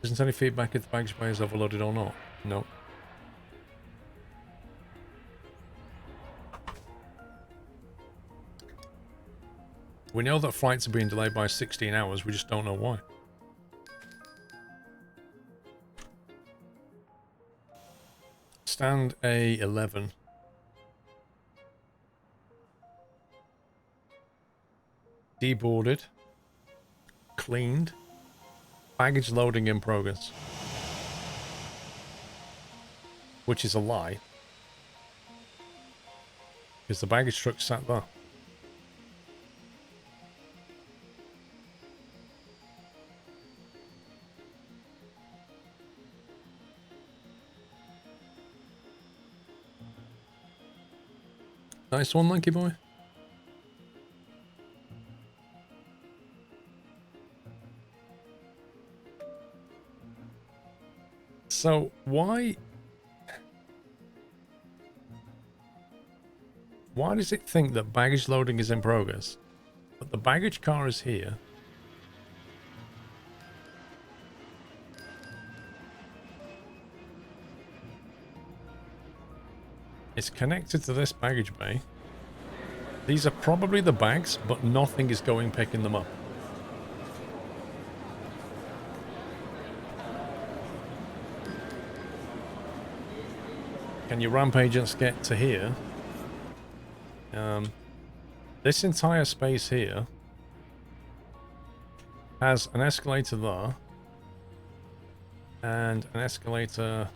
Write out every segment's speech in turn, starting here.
Isn't any feedback if the baggage bay is overloaded or not? No. We know that flights are being delayed by 16 hours, we just don't know why. Stand A11. Deboarded. Cleaned. Baggage loading in progress. Which is a lie. Because the baggage truck sat there. Nice one, Lanky Boy. So, why does it think that baggage loading is in progress? But the baggage car is here. It's connected to this baggage bay. These are probably the bags, but nothing is going picking them up. Can your ramp agents get to here? This entire space here has an escalator there and an escalator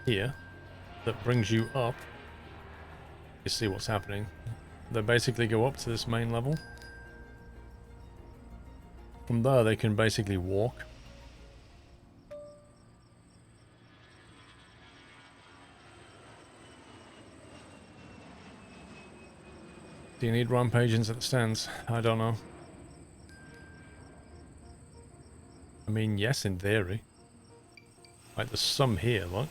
here that brings you up. You see what's happening. They basically go up to this main level. From there they can basically walk. Do you need ramp agents at the stands? I don't know. I mean, yes, in theory. Like, there's some here, look.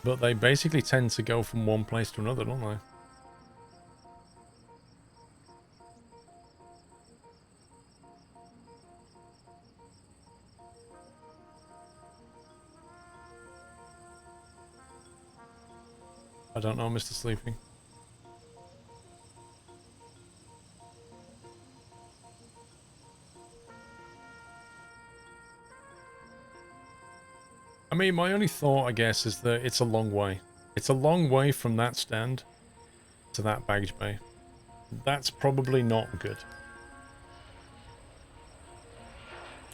But they basically tend to go from one place to another, don't they? I don't know, Mr. Sleeping. I mean, my only thought, I guess, is that it's a long way. It's a long way from that stand to that baggage bay. That's probably not good.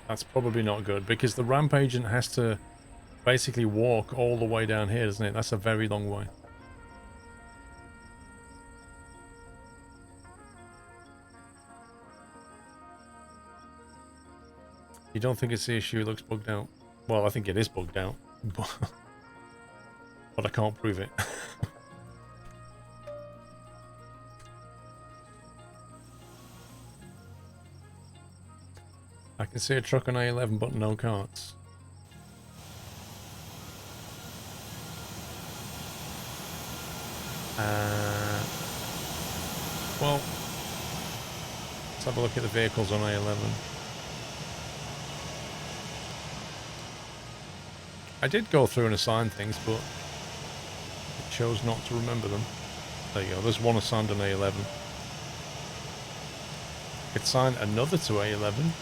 That's probably not good, because the ramp agent has to basically walk all the way down here, doesn't it? That's a very long way. You don't think it's the issue it looks bugged out? Well, I think it is bugged out, but I can't prove it. I can see a truck on A11, but no carts. Well, let's have a look at the vehicles on A11. I did go through and assign things, but I chose not to remember them. There you go, there's one assigned on A11. Could assign another to A11.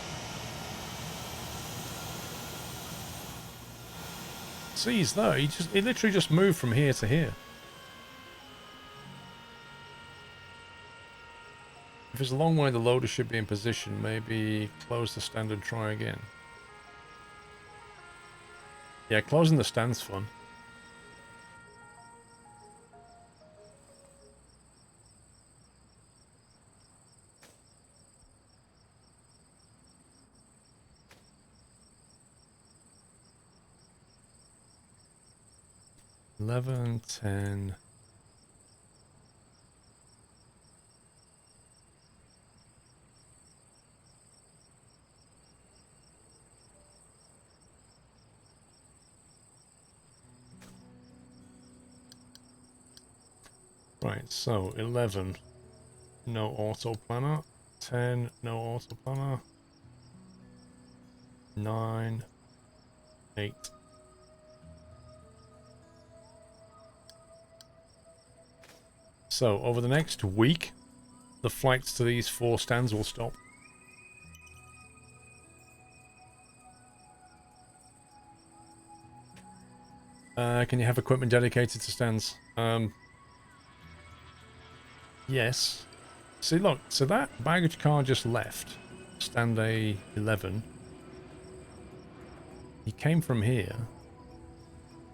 See, he's there. He literally just moved from here to here. If it's a long way, the loader should be in position. Maybe close the stand and try again. Yeah, closing the stand's fun. $11, $10. Right, so 11, no auto planner. 10, no auto planner. 9, 8. So, over the next week, the flights to these 4 stands will stop. Can you have equipment dedicated to stands? Yes. See, look, so that baggage car just left. Stand A11. He came from here.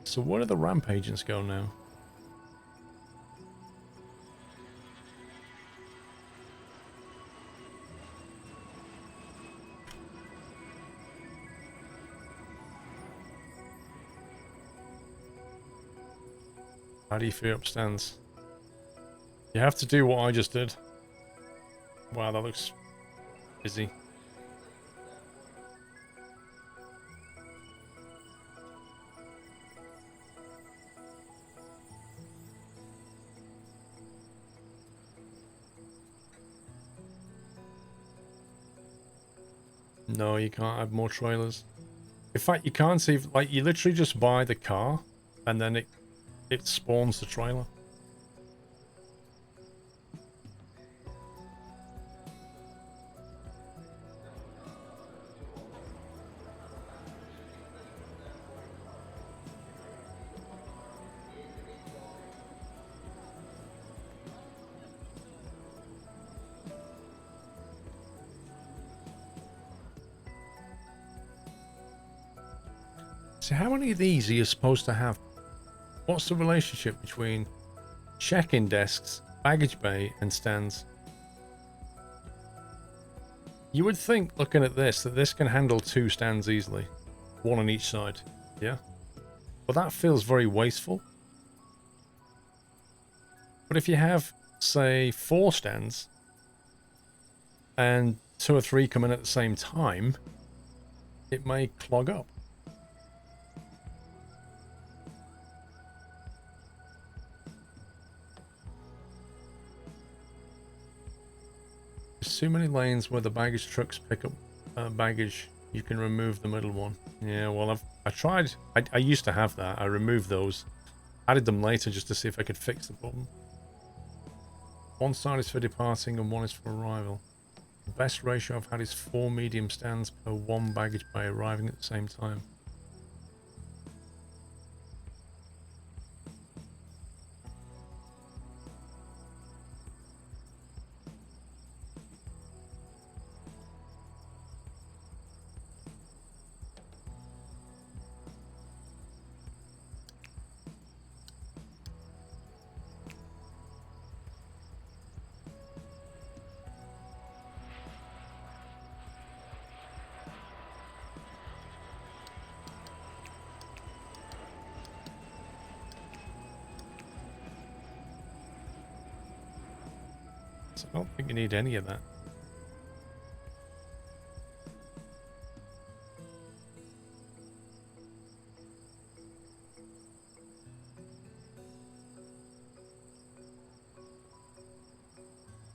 So where do the ramp agents go now? How do you free up stands? You have to do what I just did. Wow, that looks busy. No, you can't add more trailers. In fact, you can't see, like, you literally just buy the car and then it spawns the trailer. So how many of these are you supposed to have? What's the relationship between check-in desks, baggage bay, and stands? You would think, looking at this, that this can handle 2 stands easily. 1 on each side. Yeah? But that feels very wasteful. But if you have, say, 4 stands, and 2 or 3 come in at the same time, it may clog up. There's too many lanes where the baggage trucks pick up baggage. You can remove the middle one. Yeah, well, I tried. I used to have that. I removed those. Added them later just to see if I could fix the problem. 1 side is for departing and 1 is for arrival. The best ratio I've had is 4 medium stands per 1 baggage bay arriving at the same time. I don't think you need any of that.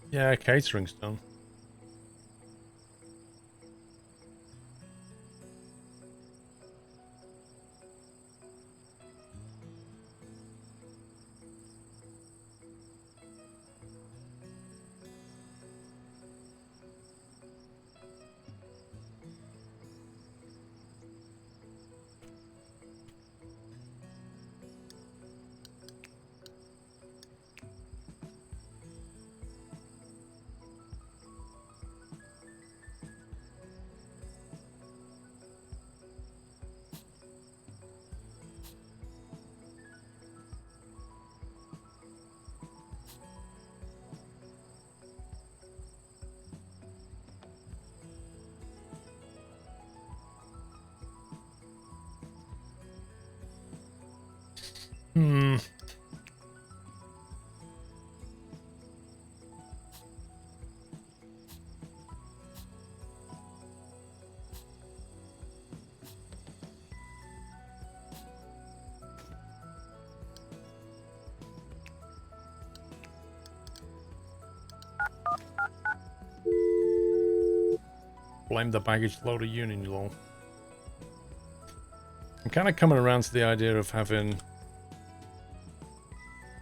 Yeah, catering's done. Hmm. Blame the baggage loader union, lol. I'm kind of coming around to the idea of having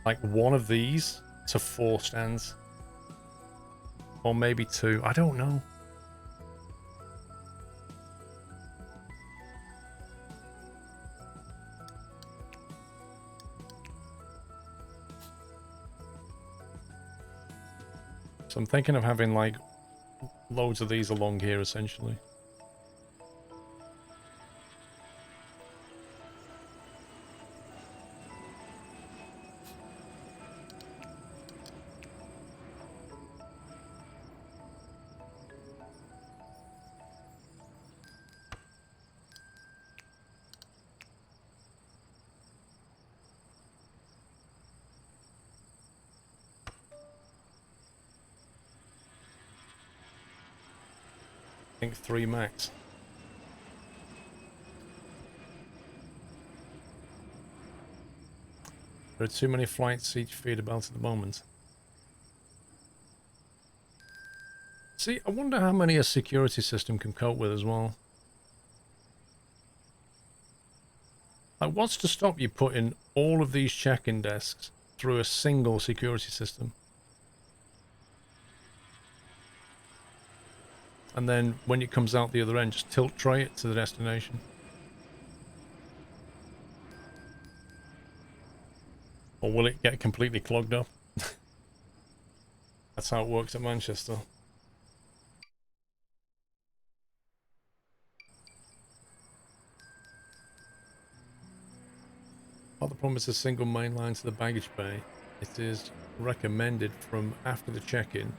like one of these to 4 stands. Or maybe 2. I don't know. So I'm thinking of having like loads of these along here essentially. I think 3 max. There are too many flights each feeder belt at the moment. See, I wonder how many a security system can cope with as well. Like, what's to stop you putting all of these check-in desks through a single security system? And then when it comes out the other end, just tilt tray it to the destination. Or will it get completely clogged up? That's how it works at Manchester. Well, the problem is a single main line to the baggage bay. It is recommended from after the check-in.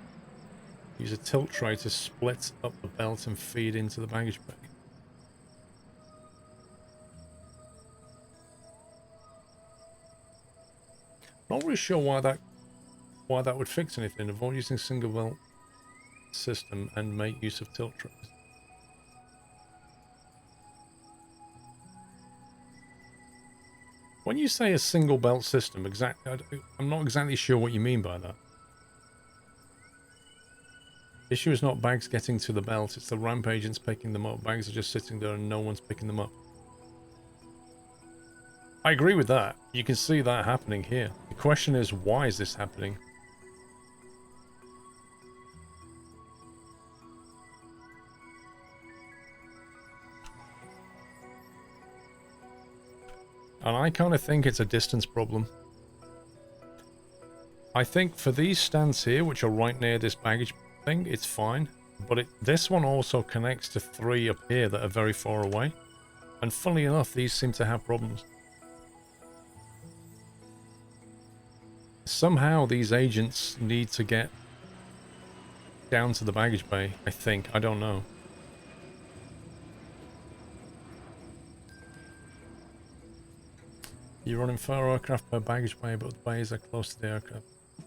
Use a tilt tray to split up the belt and feed into the baggage bay. Not really sure why that would fix anything. Avoid using single belt system and make use of tilt trays. When you say a single belt system, I'm not exactly sure what you mean by that. The issue is not bags getting to the belt, it's the ramp agents picking them up. Bags are just sitting there and no one's picking them up. I agree with that. You can see that happening here. The question is, why is this happening? And I kind of think it's a distance problem. I think for these stands here, which are right near this baggage thing, it's fine. But this one also connects to 3 up here that are very far away. And funnily enough, these seem to have problems. Somehow these agents need to get down to the baggage bay, I think. I don't know. You're running 4 aircraft per baggage bay, but the bays are close to the aircraft.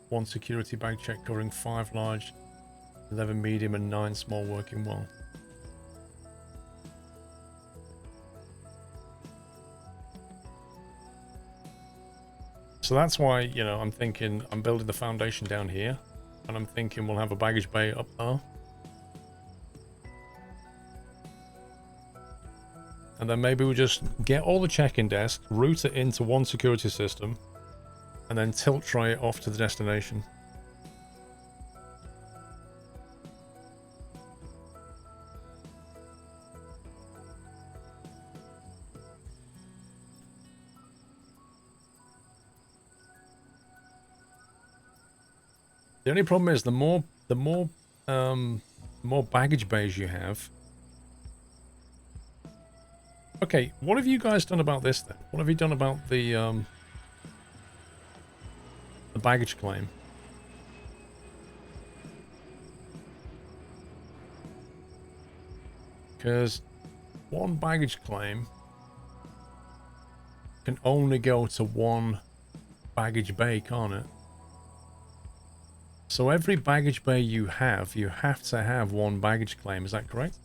1 security bag check covering 5 large, 11 medium and 9 small working well. So that's why, you know, I'm thinking I'm building the foundation down here, and I'm thinking we'll have a baggage bay up there. And then maybe we'll just get all the check-in desks, route it into 1 security system, and then tilt tray it off to the destination. The only problem is the more baggage bays you have. Okay, what have you guys done about this then? What have you done about the baggage claim? Because 1 baggage claim can only go to 1 baggage bay, can't it? So every baggage bay you have to have 1 baggage claim, is that correct?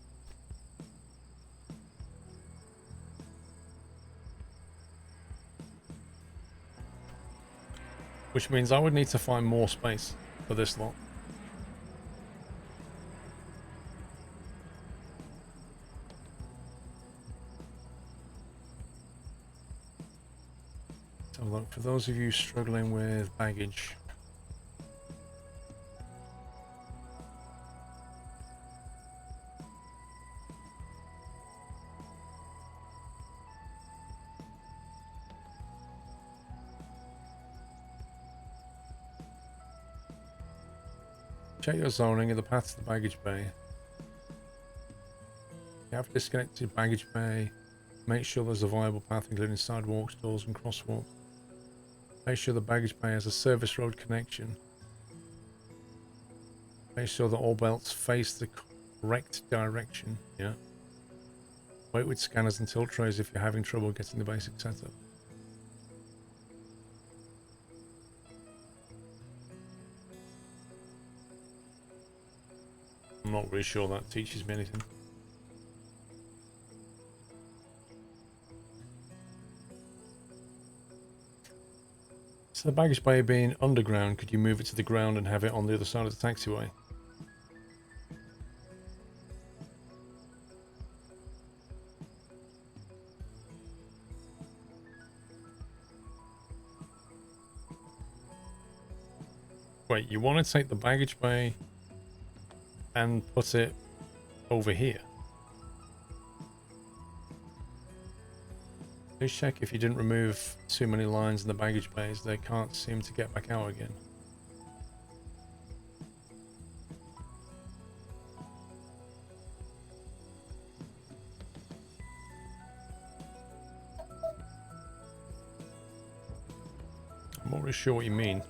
Which means I would need to find more space for this lot. look, for those of you struggling with baggage, check your zoning in the path to the baggage bay. You have disconnected baggage bay. Make sure there's a viable path including sidewalks, doors and crosswalks. Make sure the baggage bay has a service road connection. Make sure that all belts face the correct direction. Yeah. Wait with scanners and tilt trays if you're having trouble getting the basic setup. I'm not really sure that teaches me anything. So the baggage bay being underground, could you move it to the ground and have it on the other side of the taxiway? Wait, you want to take the baggage bay and put it over here? Please check if you didn't remove too many lines in the baggage bays. They can't seem to get back out again. I'm not really sure what you mean.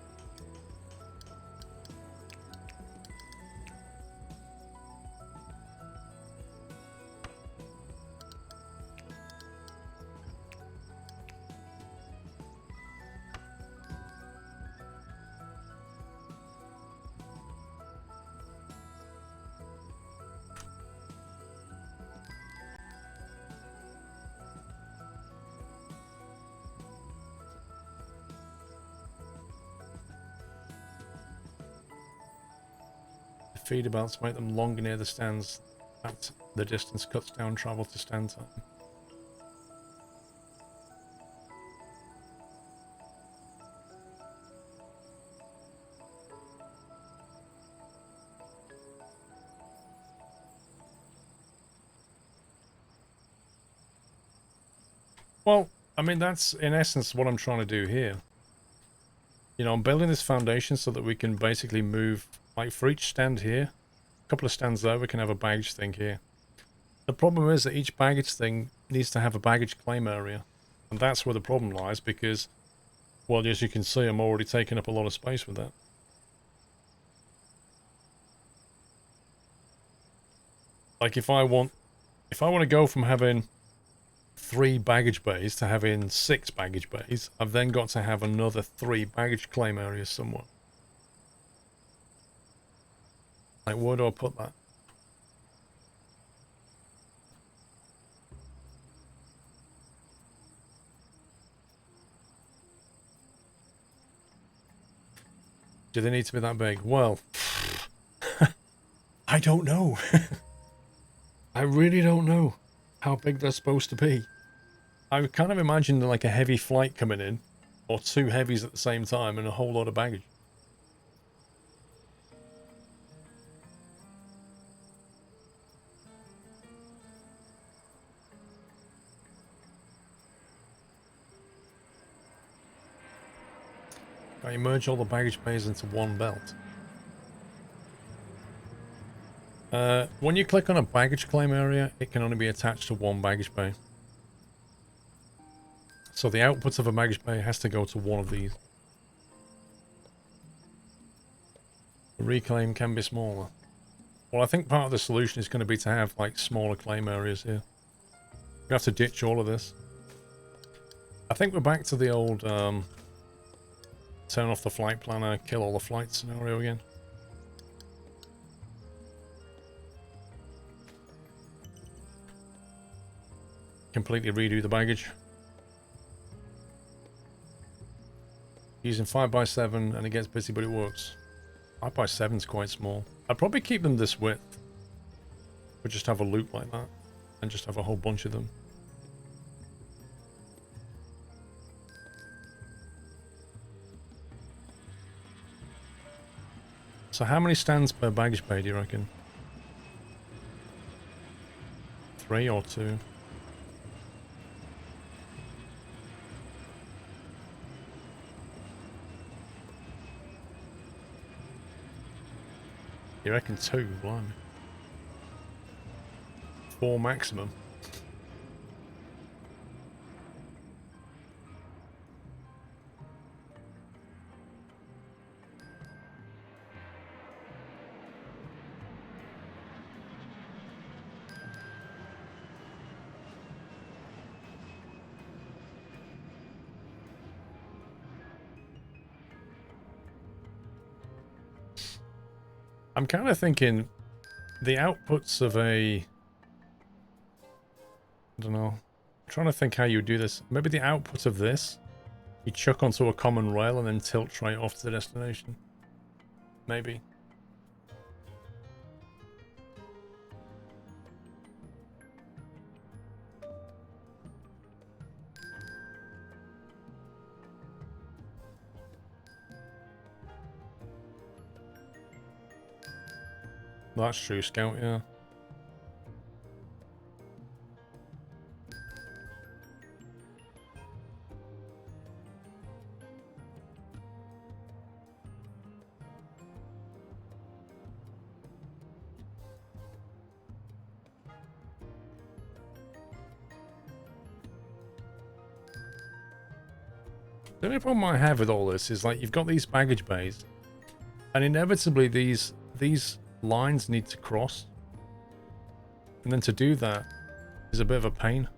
Feeder belts make them longer near the stands. That the distance cuts down travel to stand time. Well, I mean, that's in essence what I'm trying to do here. You know, I'm building this foundation so that we can basically move, like for each stand here, a couple of stands there, we can have a baggage thing here. The problem is that each baggage thing needs to have a baggage claim area. And that's where the problem lies because, well, as you can see, I'm already taking up a lot of space with that. Like if I want to go from having 3 baggage bays to having 6 baggage bays, I've then got to have another 3 baggage claim areas somewhere. Like, where do I put that? Do they need to be that big? Well, I don't know. I really don't know how big they're supposed to be. I kind of imagined like a heavy flight coming in, or 2 heavies at the same time, and a whole lot of baggage. I merge all the baggage bays into one belt. When you click on a baggage claim area, it can only be attached to one baggage bay. So the output of a baggage bay has to go to one of these. The reclaim can be smaller. Well, I think part of the solution is going to be to have like smaller claim areas here. We have to ditch all of this. I think we're back to the old turn off the flight planner, kill all the flights scenario again. Completely redo the baggage. Using 5x7 and it gets busy, but it works. 5x7 is quite small. I'd probably keep them this width. But just have a loop like that. And just have a whole bunch of them. So how many stands per baggage bay do you reckon? 3 or 2? You reckon 2? Blimey. 4 maximum. I'm kind of thinking the outputs of a... I don't know. I'm trying to think how you would do this. Maybe the output of this, you chuck onto a common rail and then tilt straight off to the destination. Maybe. That's true, Scout, yeah. The only problem I have with all this is, like, you've got these baggage bays, and inevitably these lines need to cross. And then to do that is a bit of a pain.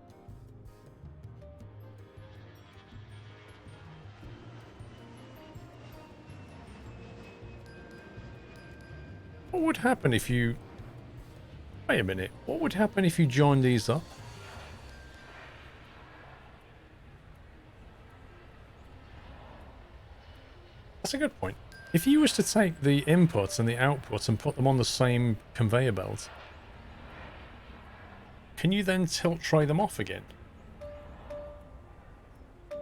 What would happen if you... Wait a minute. What would happen if you joined these up? That's a good point. If you was to take the inputs and the outputs and put them on the same conveyor belt, can you then tilt tray them off again? Do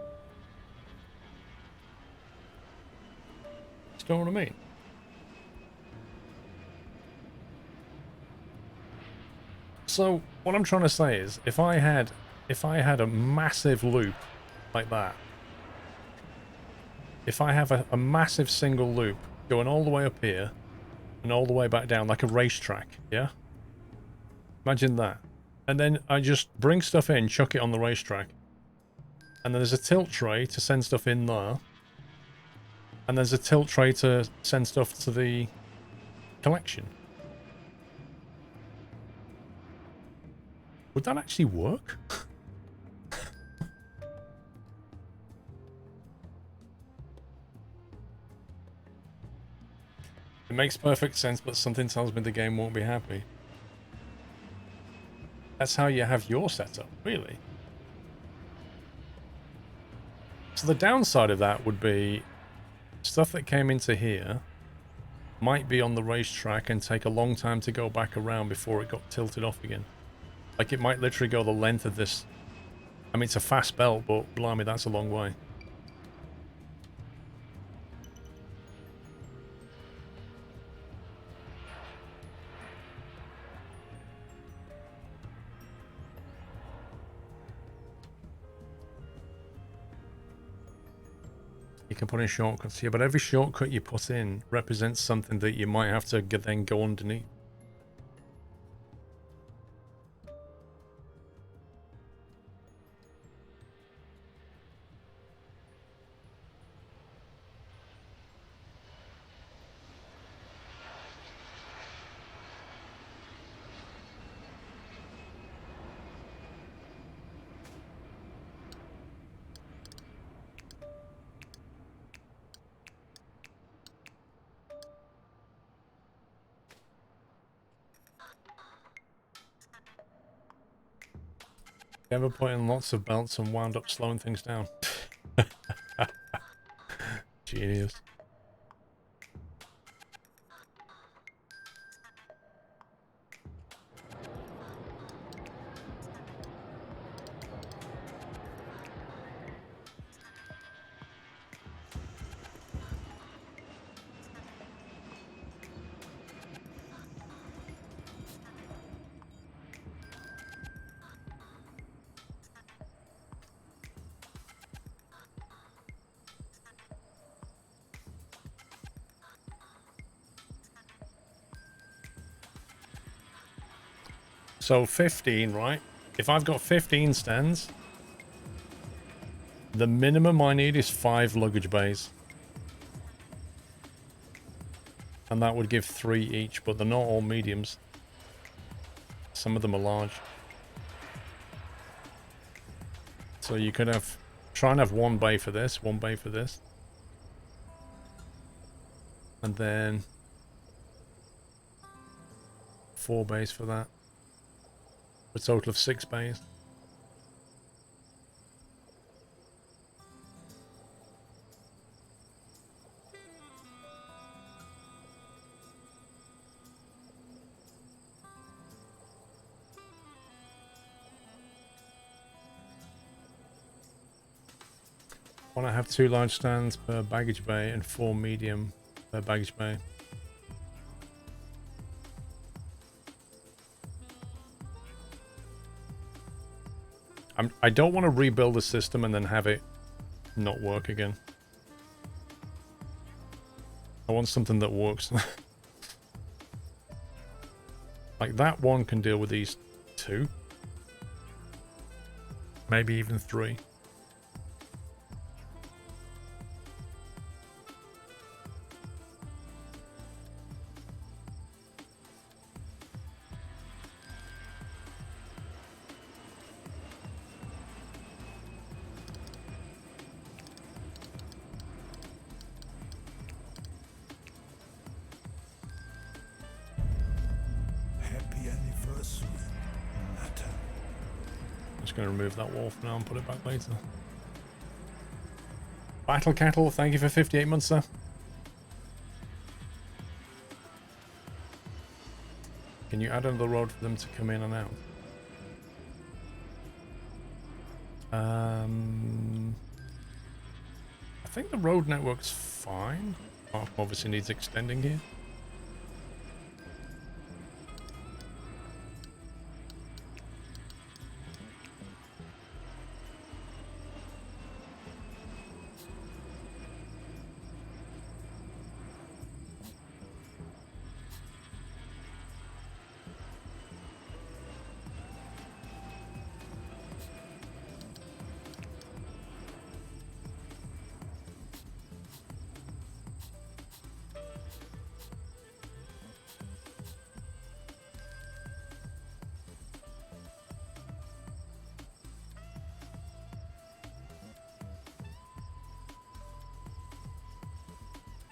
you know what I mean? So what I'm trying to say is, if I had a massive loop like that, if I have a massive single loop going all the way up here and all the way back down like a racetrack, yeah? Imagine that. And then I just bring stuff in, chuck it on the racetrack. And then there's a tilt tray to send stuff in there. And there's a tilt tray to send stuff to the collection. Would that actually work? It makes perfect sense, but something tells me the game won't be happy. That's how you have your setup, really. So the downside of that would be stuff that came into here might be on the racetrack and take a long time to go back around before it got tilted off again. Like, it might literally go the length of this. I mean, it's a fast belt, but blimey, that's a long way. You can put in shortcuts here, but every shortcut you put in represents something that you might have to then go underneath. You ever put in lots of belts and wound up slowing things down? Genius. So 15, right? If I've got 15 stands, the minimum I need is 5 luggage bays. And that would give 3 each, but they're not all mediums. Some of them are large. So you could have... Try and have 1 bay for this, 1 bay for this. And then... 4 bays for that. A total of 6 bays. I want to have 2 large stands per baggage bay and 4 medium per baggage bay. I don't want to rebuild the system and then have it not work again. I want something that works. Like that one can deal with these 2. Maybe even 3. Going to remove that wall for now and put it back later. Battle Cattle, thank you for 58 months, sir. Can you add another road for them to come in and out? I think the road network's fine. Oh, obviously needs extending here.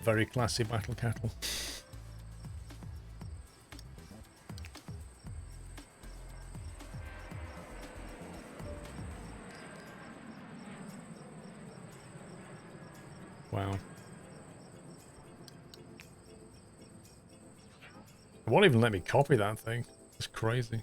Very classy Battle Cattle. Wow. It won't even let me copy that thing. It's crazy.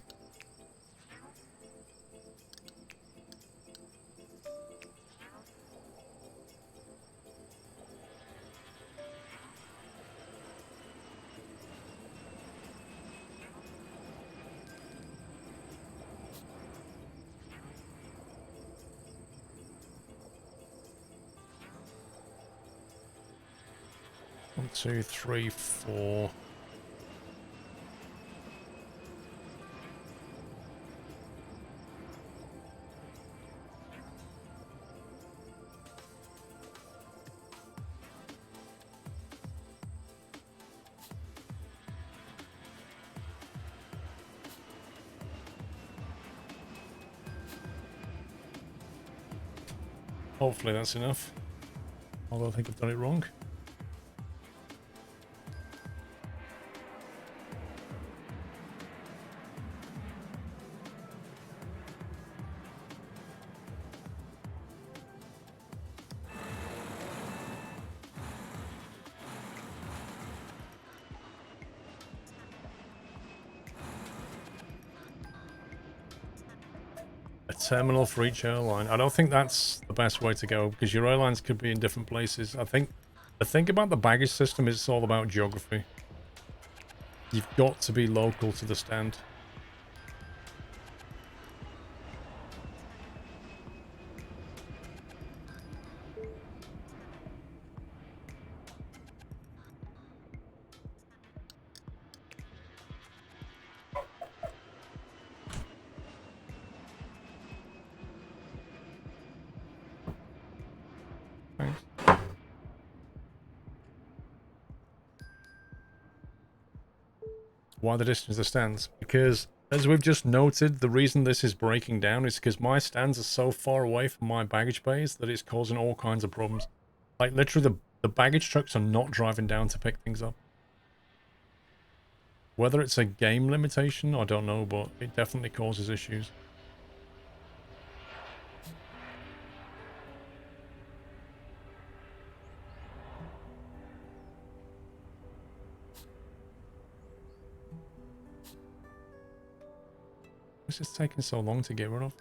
One, two, three, four. Hopefully that's enough. Although I think I've done it wrong. A terminal for each airline. I don't think that's the best way to go because your airlines could be in different places. I think the thing about the baggage system is it's all about geography. You've got to be local to the stand. Why the distance of stands? Because, as we've just noted, the reason this is breaking down is because my stands are so far away from my baggage bays that it's causing all kinds of problems. Like, literally, the baggage trucks are not driving down to pick things up. Whether it's a game limitation, I don't know, but it definitely causes issues. What's this taking so long to get rid of?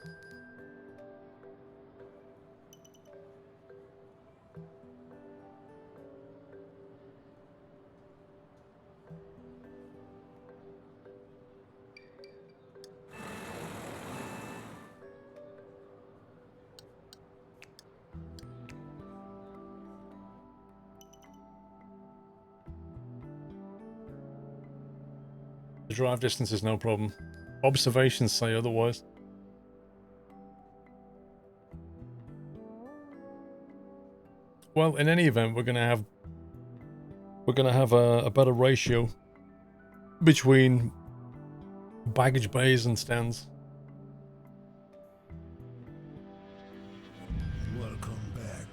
The drive distance is no problem. Observations say otherwise. Well, in any event, we're gonna have a better ratio between baggage bays and stands. Welcome back,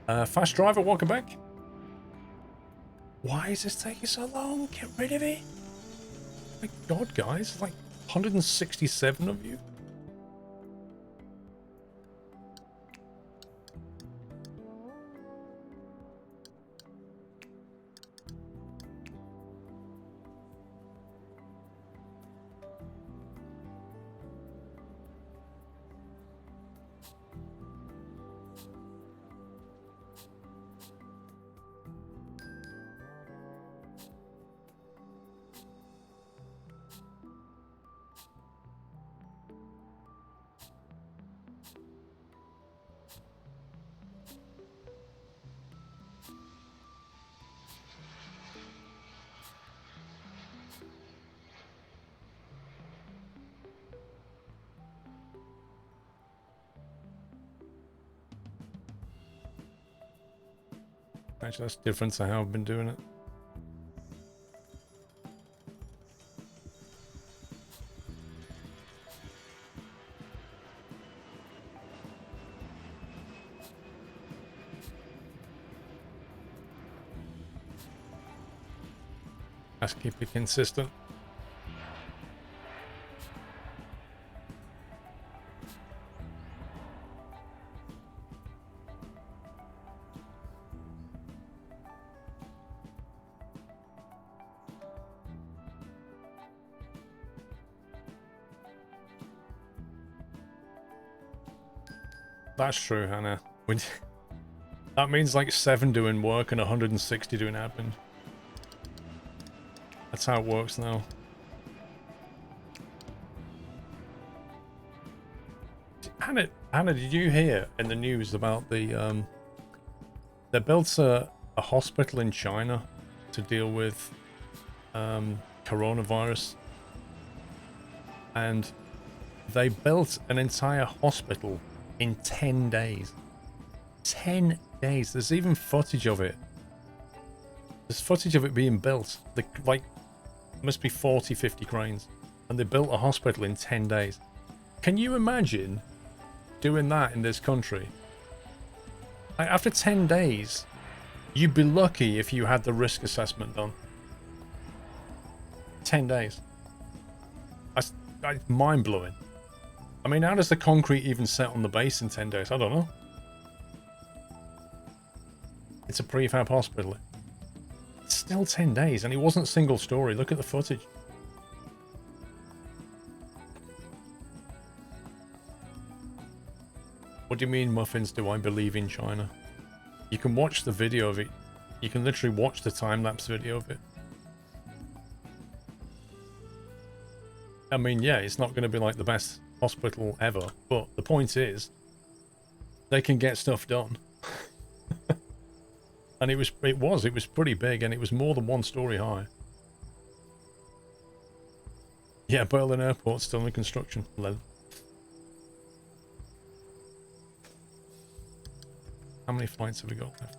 Meta. Fast driver, welcome back. Why is this taking so long? Get rid of it. My God, guys, like 167 of you. Actually, that's different to how I've been doing it. Let's keep it consistent. That's true, Hannah. That means like 7 doing work and 160 doing admin. That's how it works now. Hannah, did you hear in the news about the they built a hospital in China to deal with coronavirus, and they built an entire hospital in 10 days. 10 days. There's even footage of it. There's footage of it being built. Like, must be 40, 50 cranes. And they built a hospital in 10 days. Can you imagine doing that in this country? Like, after 10 days, you'd be lucky if you had the risk assessment done. 10 days. That's mind-blowing. I mean, how does the concrete even set on the base in 10 days? I don't know. It's a prefab hospital. It's still 10 days, and it wasn't single story. Look at the footage. What do you mean, muffins? Do I believe in China? You can watch the video of it. You can literally watch the time-lapse video of it. I mean, yeah, it's not going to be like the best hospital ever, but the point is, they can get stuff done. And it was pretty big, and it was more than 1 story high. Yeah, Berlin Airport's still in construction. How many flights have we got left?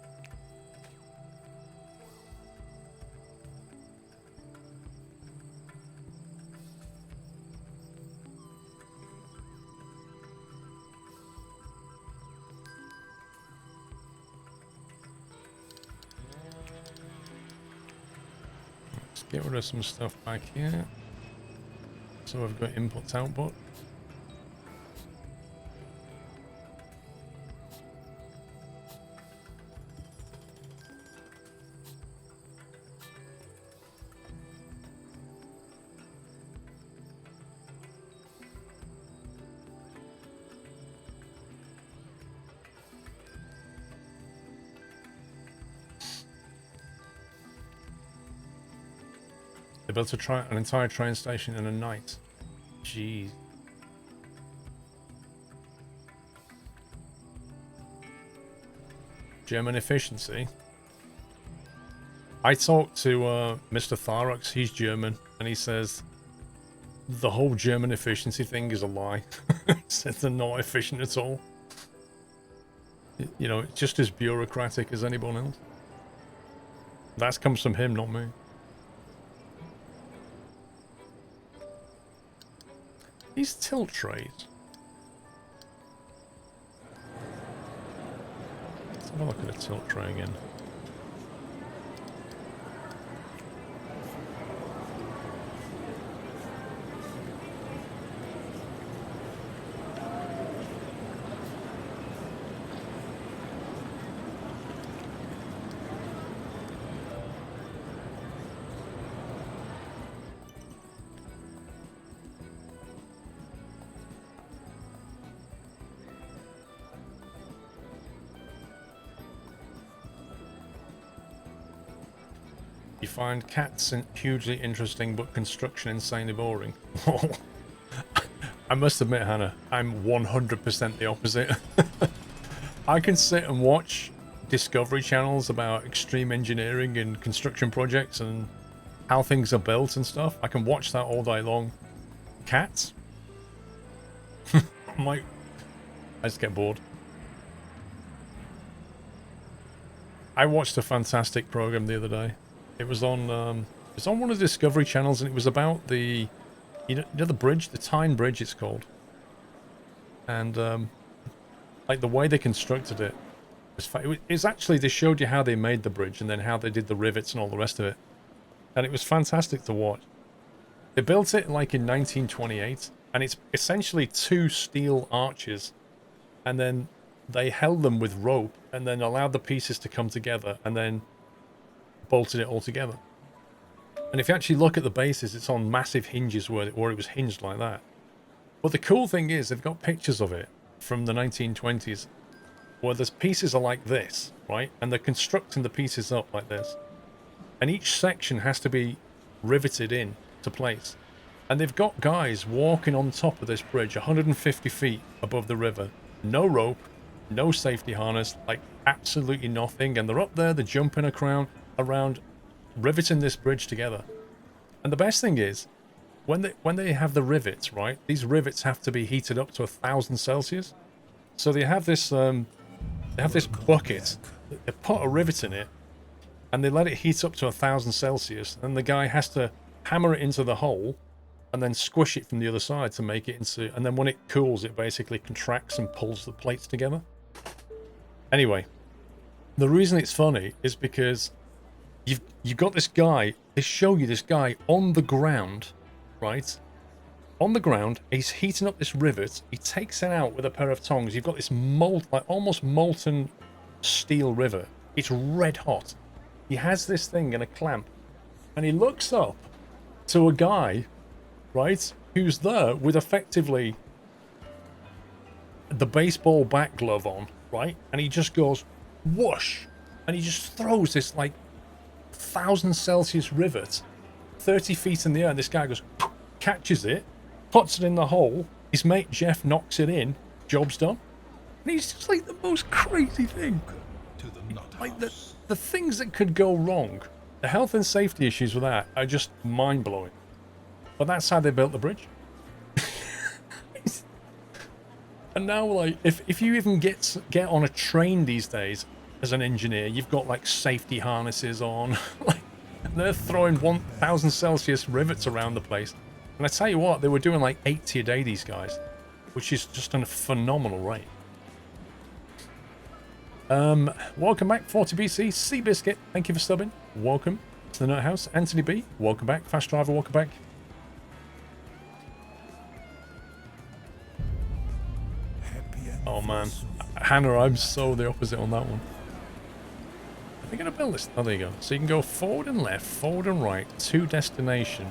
Let's get rid of some stuff back here. So we've got inputs, output. They built an entire train station in a night. Jeez. German efficiency. I talked to Mr. Tharox, he's German, and he says the whole German efficiency thing is a lie. He says they're not efficient at all. You know, it's just as bureaucratic as anyone else. That comes from him, not me. These tilt trays. Let's have a look at a tilt tray again. You find cats hugely interesting, but construction insanely boring. I must admit, Hannah, I'm 100% the opposite. I can sit and watch Discovery channels about extreme engineering and construction projects and how things are built and stuff. I can watch that all day long. Cats? I'm like, I just get bored. I watched a fantastic program the other day. It was on one of the Discovery channels, and it was about the, you know the bridge, the Tyne Bridge it's called. And like the way they constructed it was actually, they showed you how they made the bridge and then how they did the rivets and all the rest of it. And it was fantastic to watch. They built it like in 1928, and it's essentially 2 steel arches, and then they held them with rope and then allowed the pieces to come together and then bolted it all together. And if you actually look at the bases, it's on massive hinges where it was hinged like that. But the cool thing is, they've got pictures of it from the 1920s where the pieces are like this, right? And they're constructing the pieces up like this. And each section has to be riveted in to place. And they've got guys walking on top of this bridge 150 feet above the river. No rope, no safety harness, like absolutely nothing. And they're up there, they're jumping around riveting this bridge together. And the best thing is, when they have the rivets, right, these rivets have to be heated up to 1,000 Celsius. So they have this bucket, they put a rivet in it, and they let it heat up to 1,000 Celsius, and the guy has to hammer it into the hole and then squish it from the other side to make it into, and then when it cools, it basically contracts and pulls the plates together. Anyway, the reason it's funny is because you've got this guy, they show you this guy on the ground, right? On the ground, he's heating up this rivet, he takes it out with a pair of tongs. You've got this almost molten steel rivet. It's red hot. He has this thing in a clamp, and he looks up to a guy, right, who's there with effectively the baseball bat glove on, right? And he just goes, whoosh, and he just throws this like 1,000 Celsius rivet 30 feet in the air, and this guy goes, catches it, puts it in the hole, his mate Jeff knocks it in, job's done. And he's just like the most crazy thing. Like the things that could go wrong, the health and safety issues with that are just mind-blowing. But that's how they built the bridge. And now, like, if you even get on a train these days as an engineer, you've got like safety harnesses on. Like, they're throwing 1,000 Celsius rivets around the place. And I tell you what, they were doing like 80 a day, these guys, which is just a phenomenal rate. Welcome back, 40BC. Seabiscuit, thank you for subbing. Welcome. to the Nut House. Anthony B, welcome back. Fast Driver, welcome back. Oh man, Hannah, I'm so the opposite on that one. Are they going to build this? Oh, there you go. So you can go forward and left, forward and right, to destination,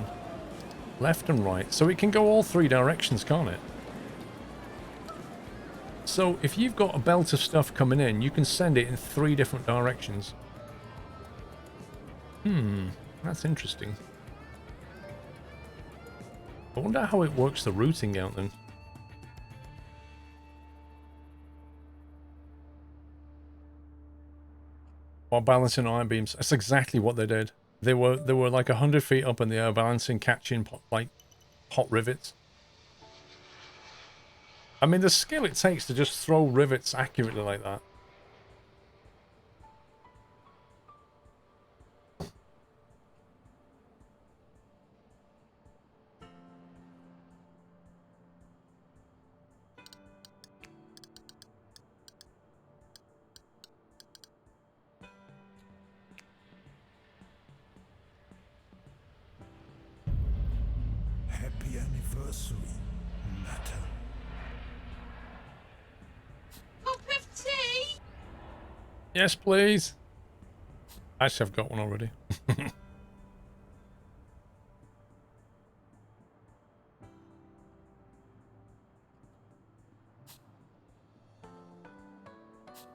left and right. So it can go all three directions, can't it? So if you've got a belt of stuff coming in, you can send it in 3 different directions. That's interesting. I wonder how it works the routing out then. While balancing iron beams. That's exactly what they did. They were like 100 feet up in the air, balancing, catching like hot rivets. I mean, the skill it takes to just throw rivets accurately like that. Happy anniversary, Matter. Cup of tea? Yes, please. Actually, I've got one already. But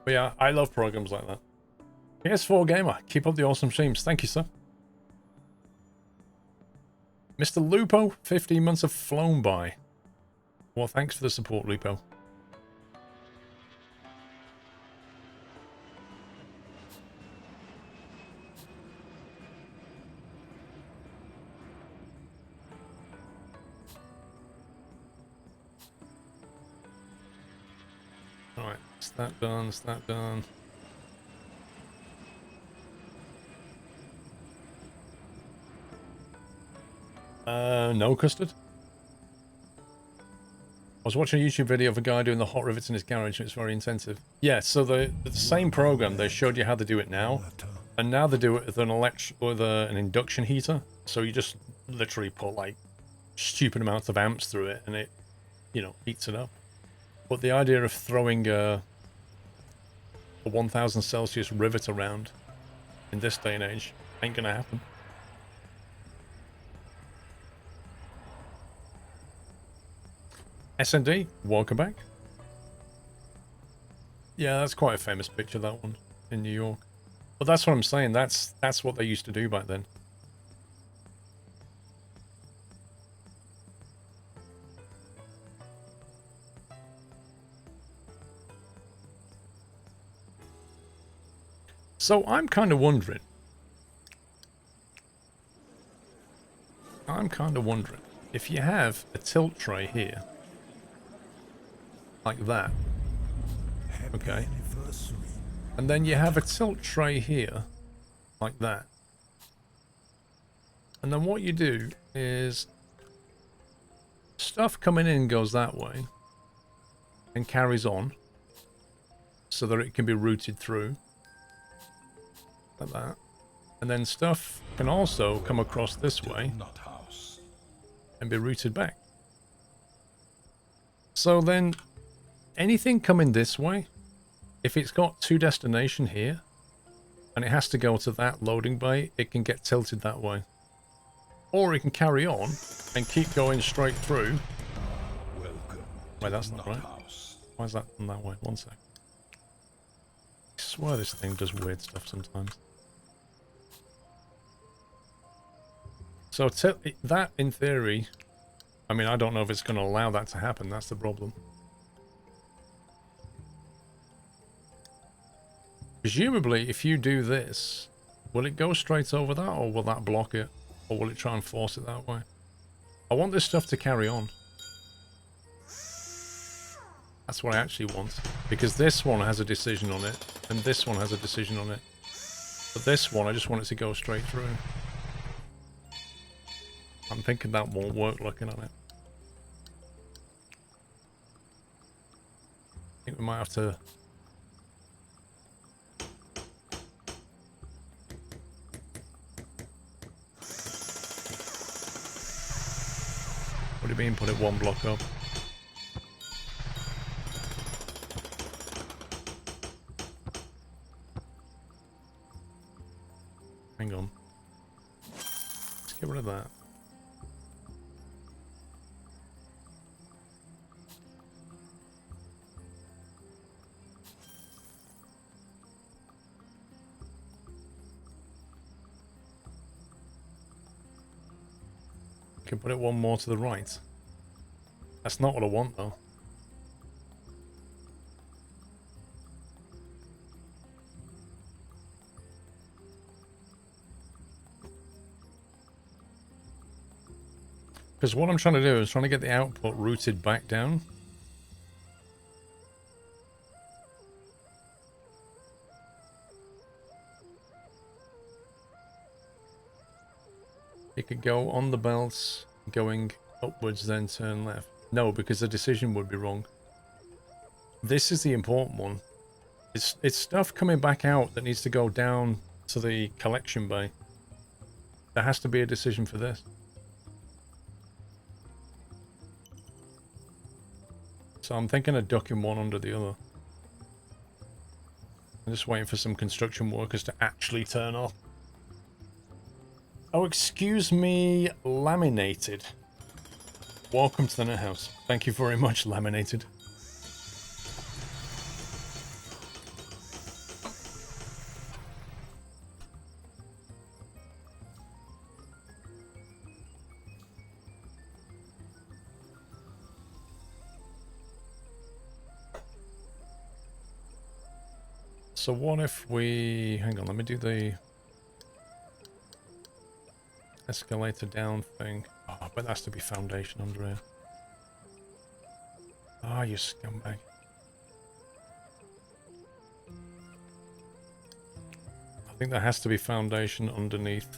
yeah, I love programs like that. PS4 Gamer, keep up the awesome streams. Thank you, sir. Mr. Lupo, 15 months have flown by. Well, thanks for the support, Lupo. Alright, is that done? Is that done? No custard. I was watching a YouTube video of a guy doing the hot rivets in his garage and it's very intensive. Yeah, so the same program, they showed you how to do it now. And now they do it with an induction heater. So you just literally put like stupid amounts of amps through it and it, you know, heats it up. But the idea of throwing a 1000 Celsius rivet around in this day and age ain't gonna happen. S&D, welcome back. Yeah, that's quite a famous picture, that one, in New York. But that's what I'm saying, that's what they used to do back then. So I'm kind of wondering, if you have a tilt tray here, like that, okay, and then you have a tilt tray here, like that, and then what you do is stuff coming in goes that way and carries on so that it can be routed through like that, and then stuff can also come across this way and be routed back. So then anything coming this way, if it's got 2 destination here and it has to go to that loading bay, it can get tilted that way. Or it can carry on and keep going straight through. Wait, that's not right. Why is that on that way? One sec. I swear this thing does weird stuff sometimes. So that, in theory, I mean, I don't know if it's going to allow that to happen. That's the problem. Presumably, if you do this, will it go straight over that, or will that block it? Or will it try and force it that way? I want this stuff to carry on. That's what I actually want. Because this one has a decision on it, and this one has a decision on it. But this one, I just want it to go straight through. I'm thinking that won't work looking at it. I think we might have to... What do you mean put it one block up? Hang on. Let's get rid of that. Can put it one more to the right. That's not what I want though. Because what I'm trying to do is trying to get the output routed back down. It could go on the belts, going upwards, then turn left. No, because the decision would be wrong. This is the important one. It's stuff coming back out that needs to go down to the collection bay. There has to be a decision for this. So I'm thinking of ducking one under the other. I'm just waiting for some construction workers to actually turn up. Oh, excuse me, Laminated. Welcome to the net house. Thank you very much, Laminated. So what if we... Hang on, let me do the escalator down thing. Oh, but that has to be foundation under here. Ah, you scumbag. I think there has to be foundation underneath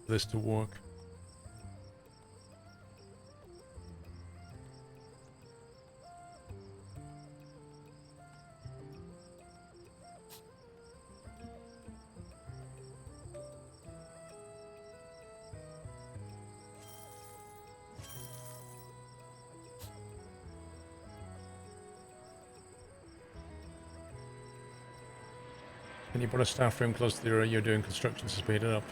for this to work. Can you put a staff room close to the area you're doing construction to speed it up?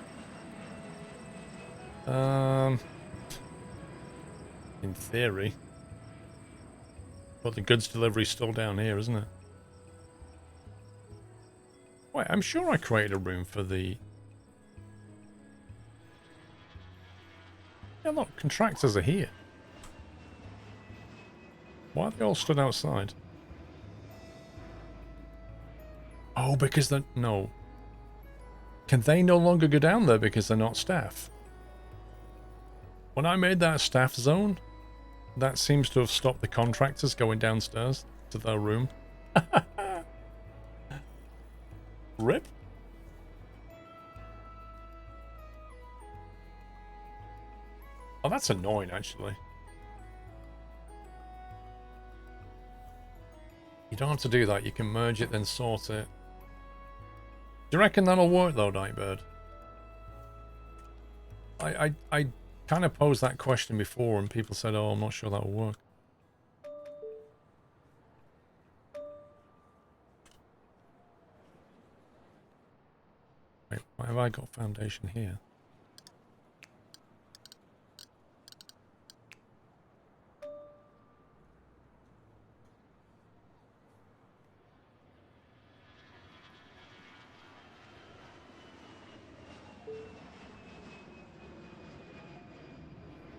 In theory. But the goods delivery's still down here, isn't it? Wait, I'm sure I created a room for the... Yeah, look, contractors are here. Why are they all stood outside? Oh, because they're... No. Can they no longer go down there because they're not staff? When I made that staff zone, that seems to have stopped the contractors going downstairs to their room. Rip. Oh, that's annoying, actually. You don't have to do that. You can merge it, then sort it. Do you reckon that'll work, though, Nightbird? I kind of posed that question before, and people said, oh, I'm not sure that'll work. Wait, why have I got foundation here?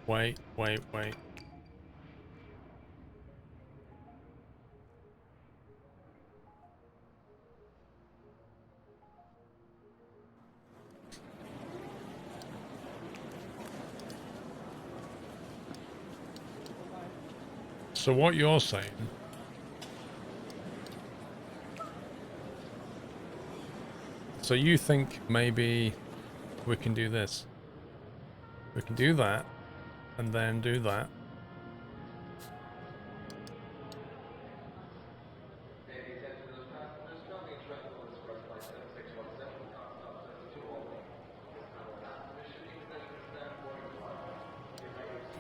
Wait. So what you're saying... So you think maybe we can do this? We can do that. And then do that.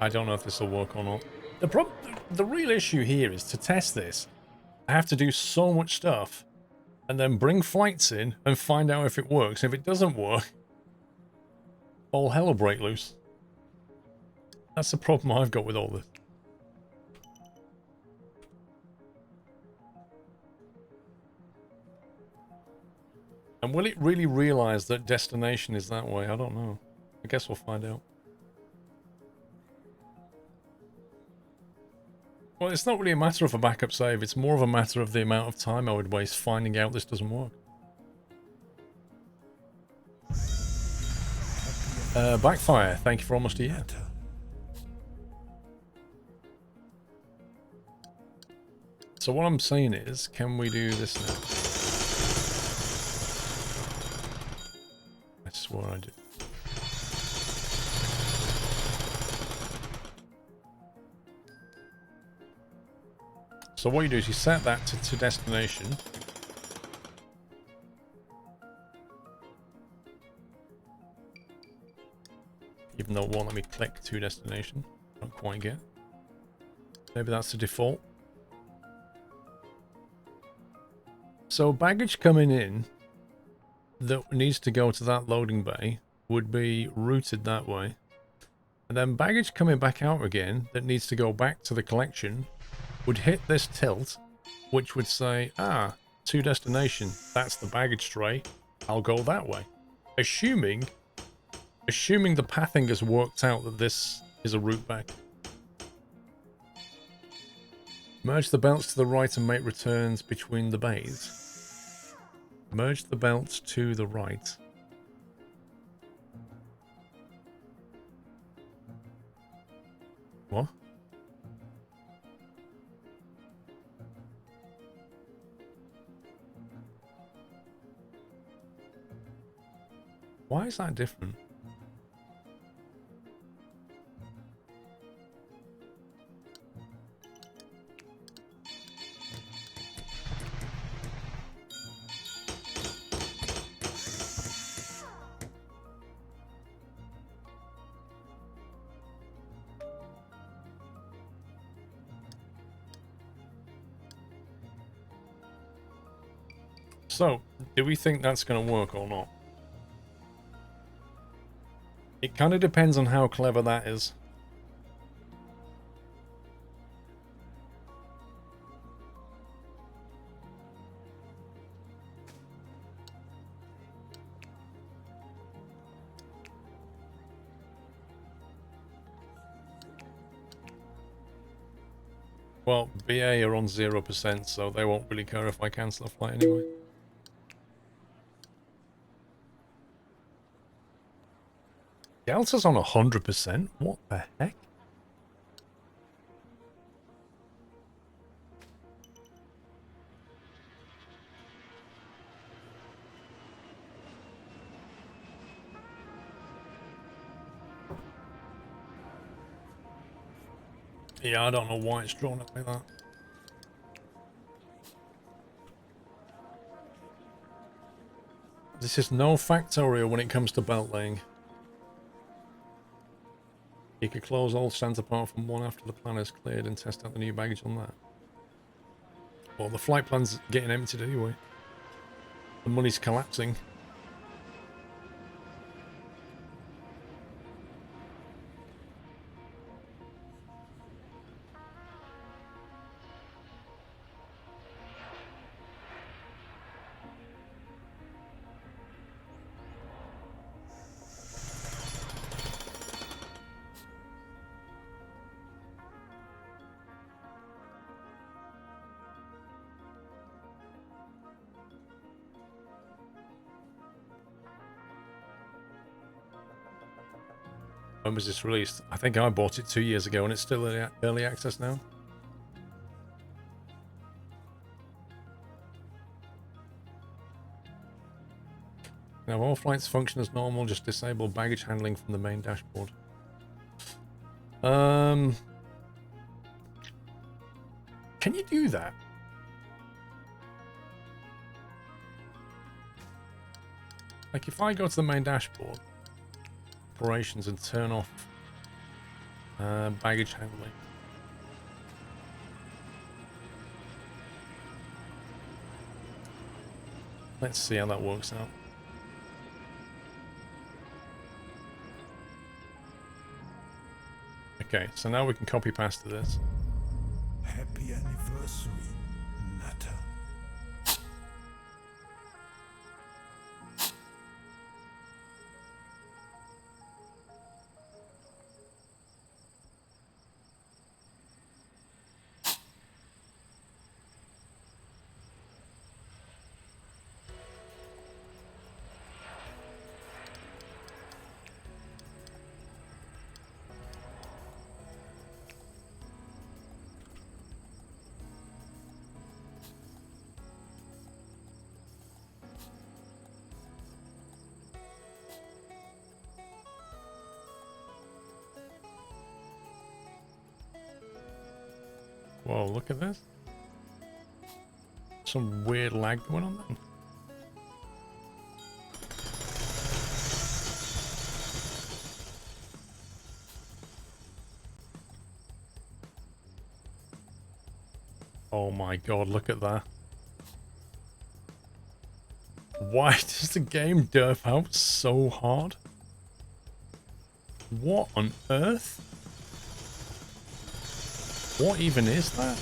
I don't know if this will work or not. The real issue here is to test this. I have to do so much stuff and then bring flights in and find out if it works. If it doesn't work, all hell will break loose. That's the problem I've got with all this. And will it really realize that destination is that way? I don't know. I guess we'll find out. Well, it's not really a matter of a backup save. It's more of a matter of the amount of time I would waste finding out this doesn't work. Backfire, thank you for almost a year. So what I'm saying is, can we do this now? I swore I did. So what you do is you set that to destination. Even though it won't let me click to destination. Don't quite get. Maybe that's the default. So baggage coming in that needs to go to that loading bay would be routed that way. And then baggage coming back out again that needs to go back to the collection would hit this tilt, which would say, to destination, that's the baggage tray, I'll go that way. Assuming the pathing has worked out that this is a route back. Merge the belts to the right and make returns between the bays. Merge the belts to the right. What? Why is that different? So, do we think that's going to work or not? It kind of depends on how clever that is. Well, BA are on 0%, so they won't really care if I cancel a flight anyway. Delta's on 100%? What the heck? Yeah, I don't know why it's drawn up like that. This is no factorial when it comes to belt laying. You could close all stands apart from one after the plan is cleared and test out the new baggage on that. Well, the flight plan's getting emptied anyway. The money's collapsing. When was this released? I think I bought it 2 years ago and it's still in early access now. Now all flights function as normal, just disable baggage handling from the main dashboard. Can you do that? Like if I go to the main dashboard, operations and turn off Baggage handling. Let's see how that works out. Okay, so now we can copy paste to this. Happy anniversary, Natter. Whoa, look at this. Some weird lag going on then. Oh my god, look at that. Why does the game derp out so hard? What on earth? What even is that?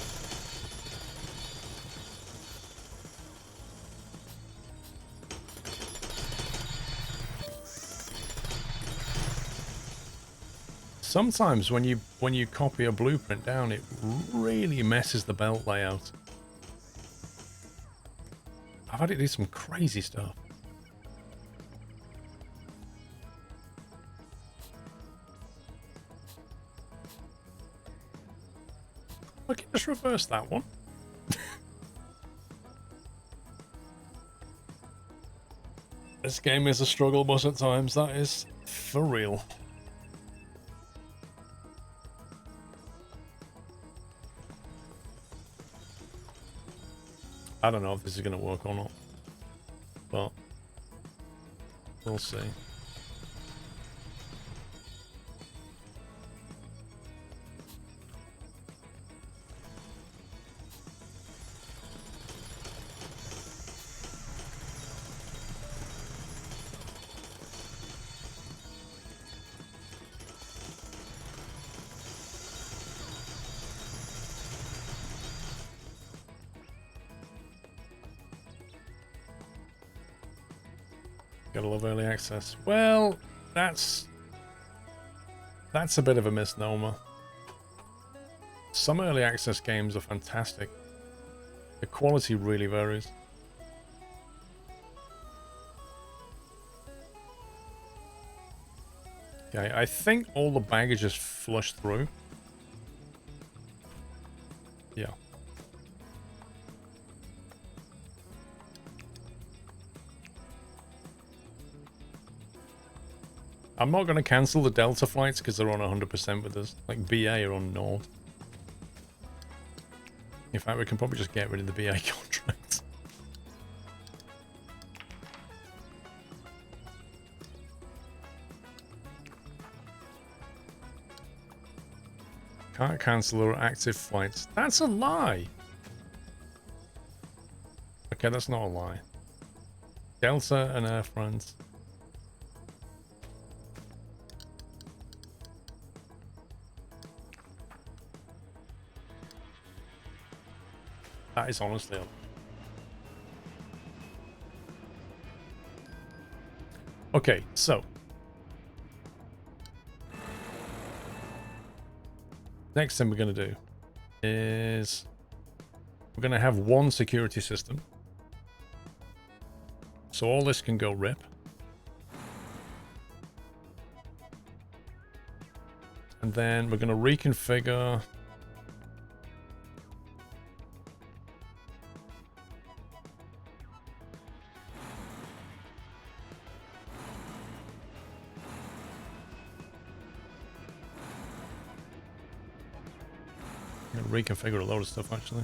Sometimes when you copy a blueprint down, it really messes the belt layout. I've had it do some crazy stuff. I can just reverse that one. This game is a struggle bus at times, that is for real. I don't know if this is going to work or not, but we'll see. Gotta love early access. Well, that's a bit of a misnomer. Some early access games are fantastic. The quality really varies. Okay, I think all the baggage is flushed through. Yeah. I'm not going to cancel the Delta flights because they're on 100% with us. Like BA are on Nord. In fact, we can probably just get rid of the BA contracts. Can't cancel or active flights. That's a lie. Okay, that's not a lie. Delta and Air France. That is honestly up. Okay, so next thing we're going to do is we're going to have one security system. So all this can go rip. And then we're going to reconfigure reconfigure a load of stuff actually.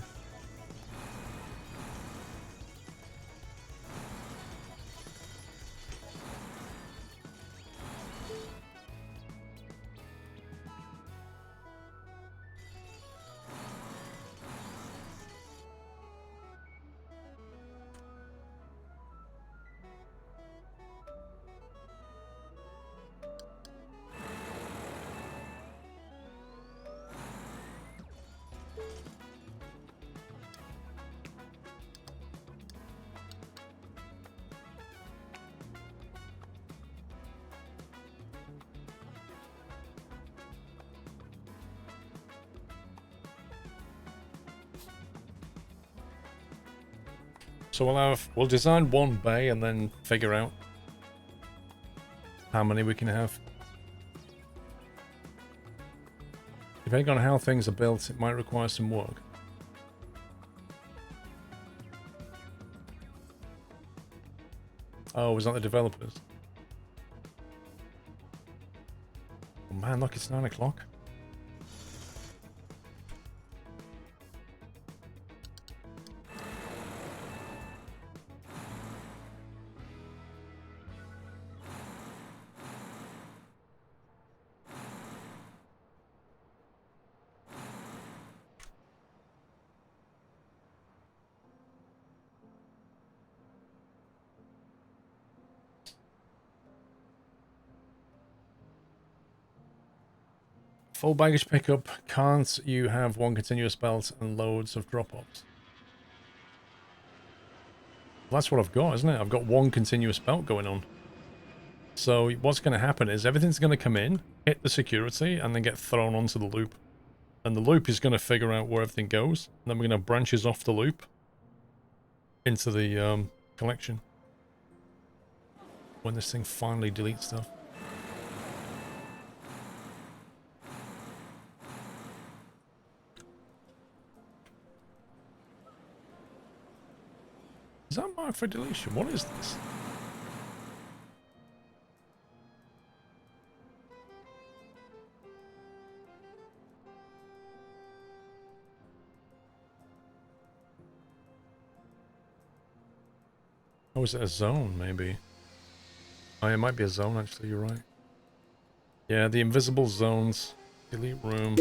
So we'll design one bay and then figure out how many we can have. Depending on how things are built, it might require some work. Oh, was that the developers? Oh man, look, it's 9 o'clock. Full baggage pickup, can't you have one continuous belt and loads of drop-offs? Well, that's what I've got, isn't it? I've got one continuous belt going on. So what's going to happen is everything's going to come in, hit the security, and then get thrown onto the loop. And the loop is going to figure out where everything goes. And then we're going to have branches off the loop into the collection. When this thing finally deletes stuff. Is that marked for deletion? What is this? Oh, is it a zone, maybe? Oh, it might be a zone, actually, you're right. Yeah, the invisible zones. Delete room.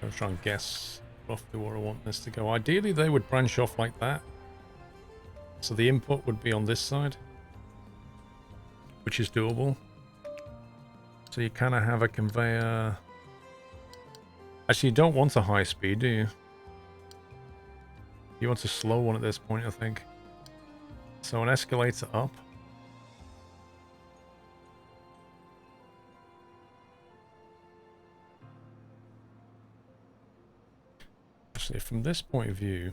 I'll try and guess roughly where I want this to go. Ideally, they would branch off like that. So the input would be on this side, which is doable. So you kind of have a conveyor. Actually, you don't want a high speed, do you? You want a slow one at this point, I think. So an escalator up. Actually, from this point of view,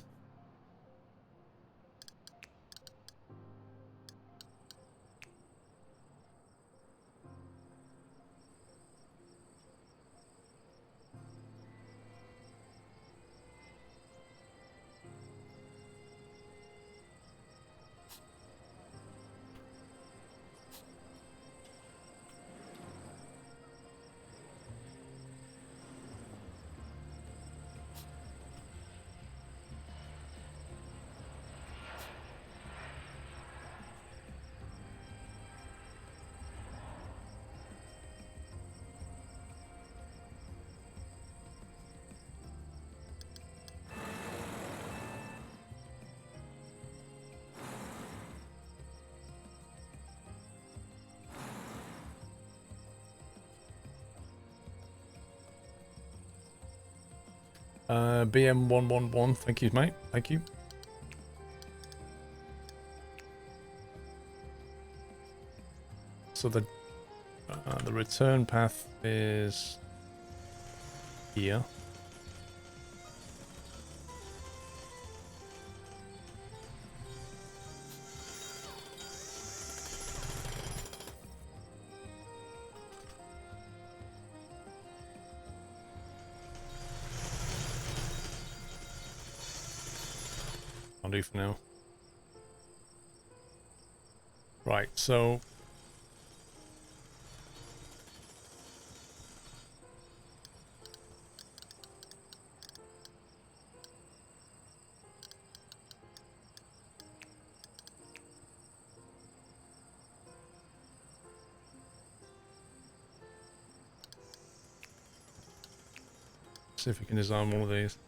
BM111, thank you, mate. Thank you. So the return path is here. I'll do for now. Right, so see if we can design one of these.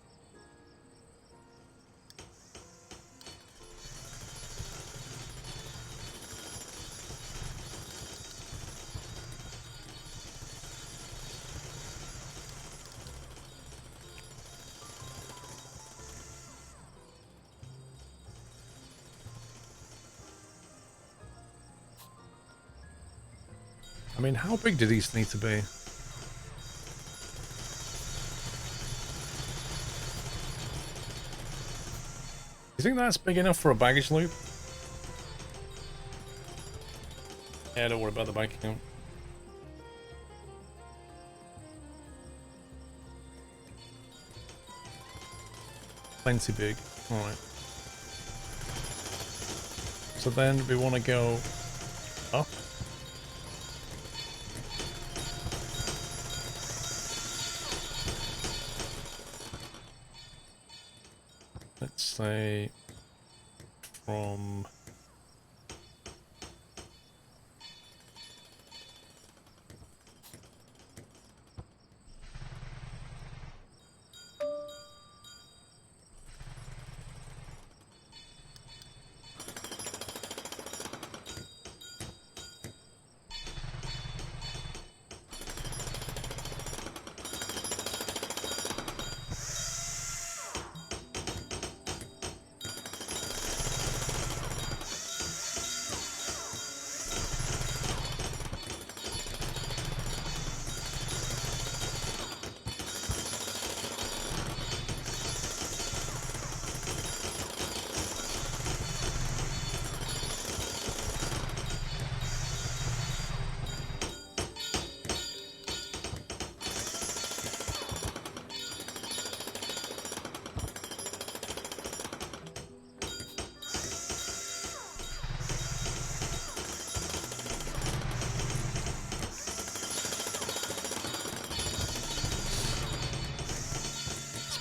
I mean, how big do these need to be? You think that's big enough for a baggage loop? Yeah, don't worry about the bank account. Plenty big. Alright. So then we want to go up. Let's say from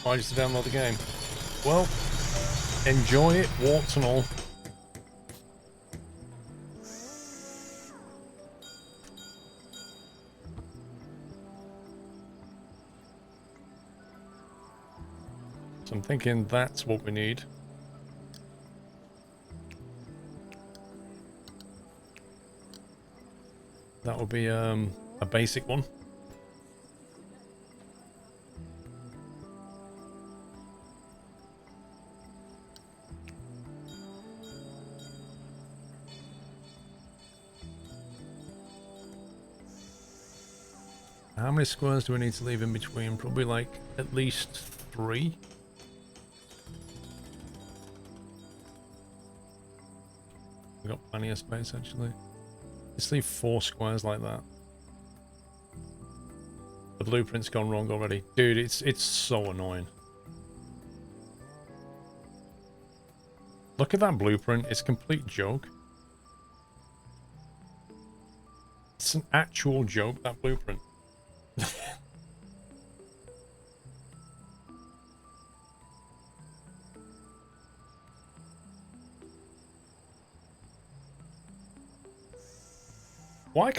I just download the game. Well, enjoy it, warts and all. So I'm thinking that's what we need. That will be a basic one. How many squares do we need to leave in between? Probably like at least 3. We've got plenty of space actually. Let's leave 4 squares like that. The blueprint's gone wrong already. Dude, it's so annoying. Look at that blueprint. It's a complete joke. It's an actual joke, that blueprint. Why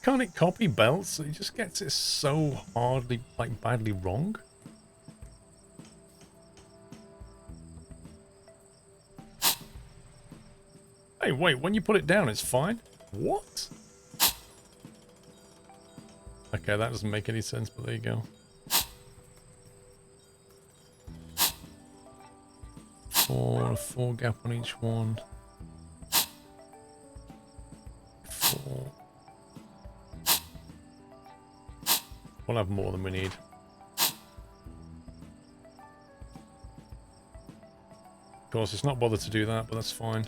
can't it copy belts? It just gets it so hardly, like, badly wrong. Hey, wait, when you put it down, it's fine? What? Okay, that doesn't make any sense, but there you go. 4 gap on each one. 4. We'll have more than we need. Of course, it's not bothered to do that, but that's fine.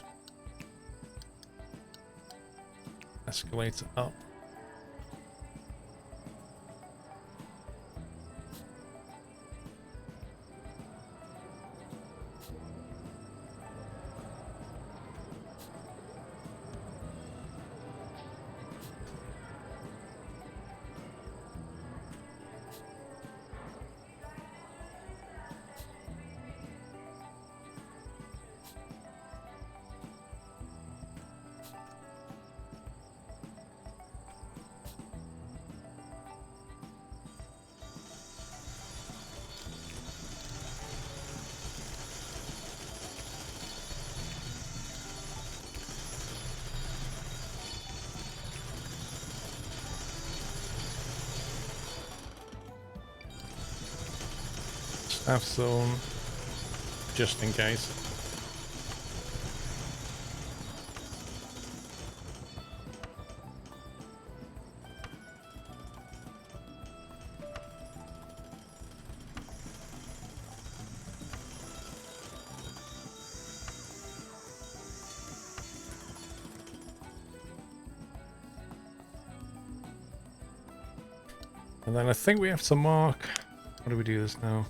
Escalator up. Staff zone, just in case. And then I think we have to mark... How do we do this now?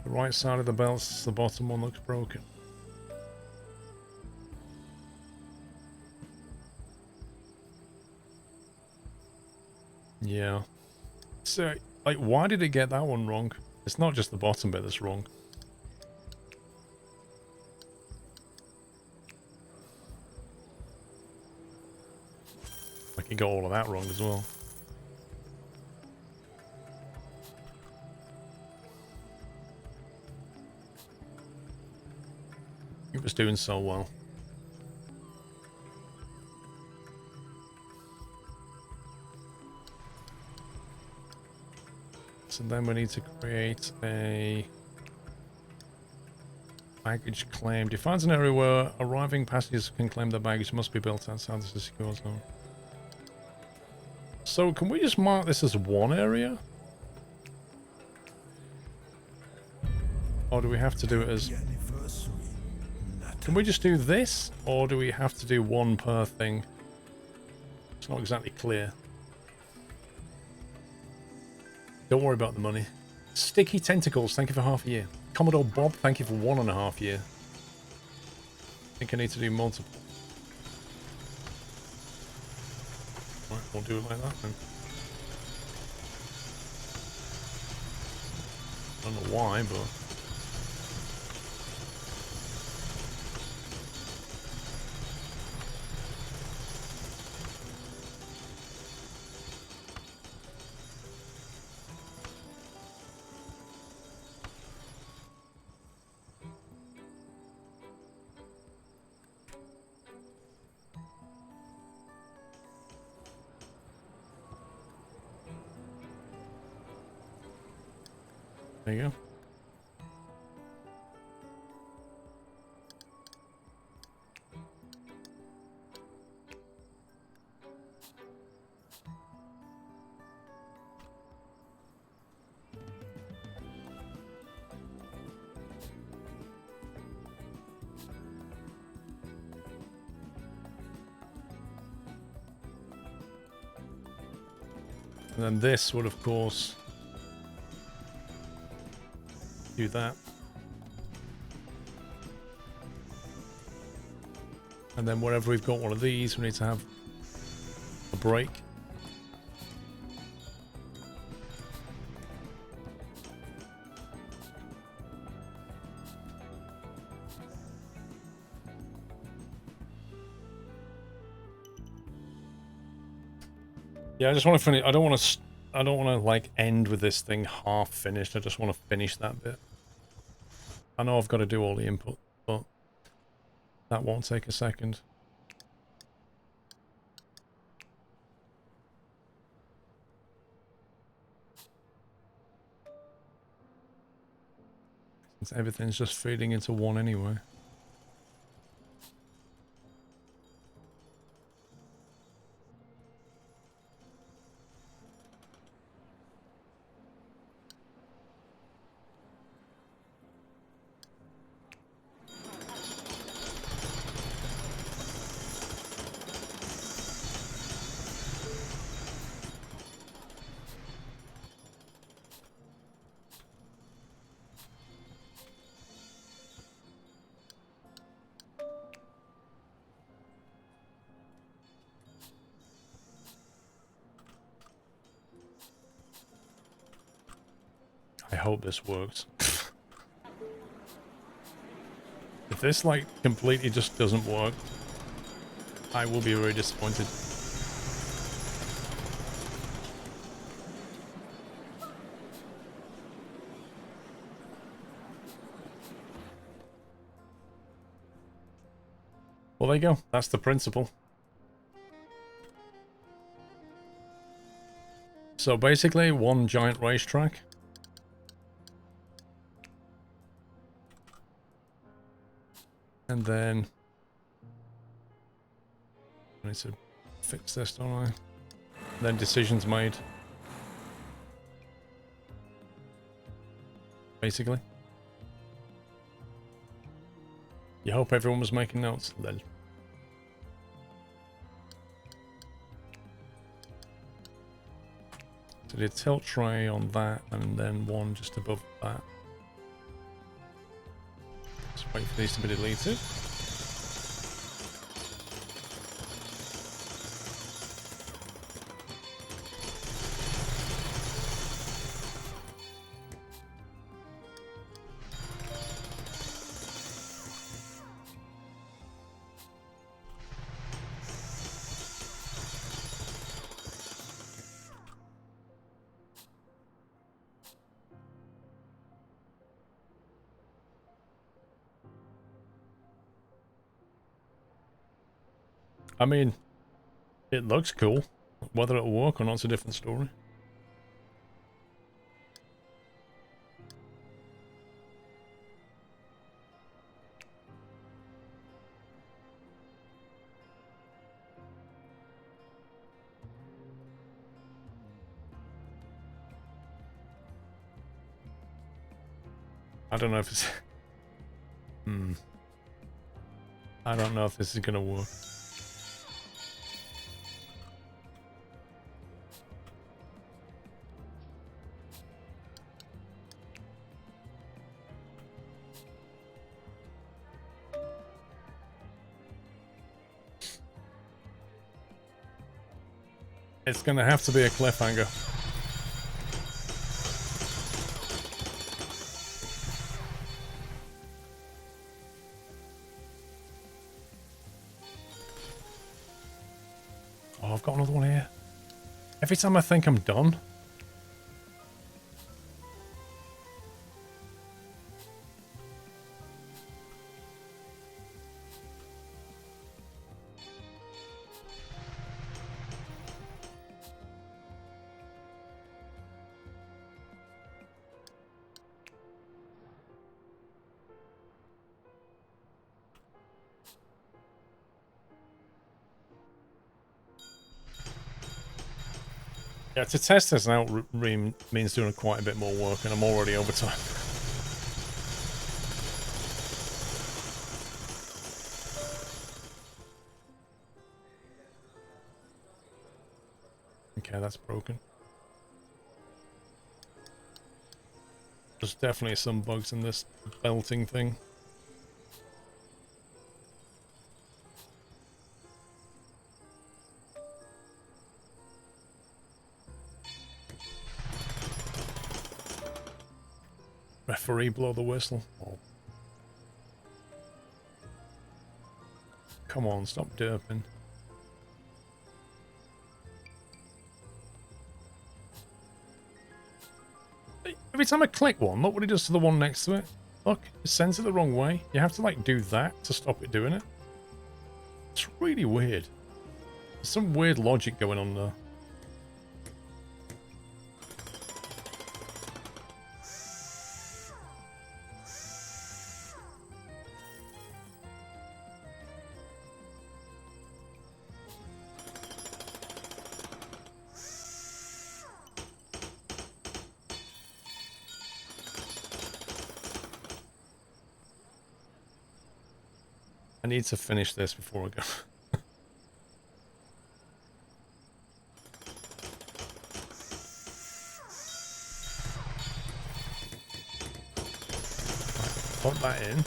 The right side of the belts, the bottom one looks broken. Yeah. So, like, why did it get that one wrong? It's not just the bottom bit that's wrong. Like, it got all of that wrong as well. It was doing so well. So then we need to create a baggage claim. Defines an area where arriving passengers can claim their baggage must be built outside the secure zone. So can we just mark this as one area? Or do we have to do it as... Can we just do this? Or do we have to do one per thing? It's not exactly clear. Don't worry about the money. Sticky Tentacles, thank you for half a year. Commodore Bob, thank you for 1.5 years. I think I need to do multiple. Right, we'll do it like that then. I don't know why, but... There you go. And then this would, of course, do that. And then wherever we've got one of these, we need to have a break. Yeah, I just want to finish. I don't want to like end with this thing half finished. I just want to finish that bit. I know I've got to do all the input, but that won't take a second. Since everything's just feeding into one anyway. I hope this works. If this, like, completely just doesn't work, I will be very disappointed. Well, there you go. That's the principle. So basically, one giant racetrack. And then I need to fix this, don't I? And then decisions made. Basically. You hope everyone was making notes then. So did tilt tray on that, and then one just above that. Just wait for these to be deleted. I mean, it looks cool. Whether it'll work or not's a different story. I don't know if it's... I don't know if this is gonna work. It's gonna have to be a cliffhanger. Oh, I've got another one here. Every time I think I'm done. Yeah, to test this out means doing quite a bit more work, and I'm already over time. Okay, that's broken. There's definitely some bugs in this belting thing. Referee, blow the whistle. Oh. Come on, stop derping. Every time I click one, look what it does to the one next to it. Look, it sends it the wrong way. You have to like do that to stop it doing it. It's really weird. There's some weird logic going on there. I need to finish this before I go. Right, put that in.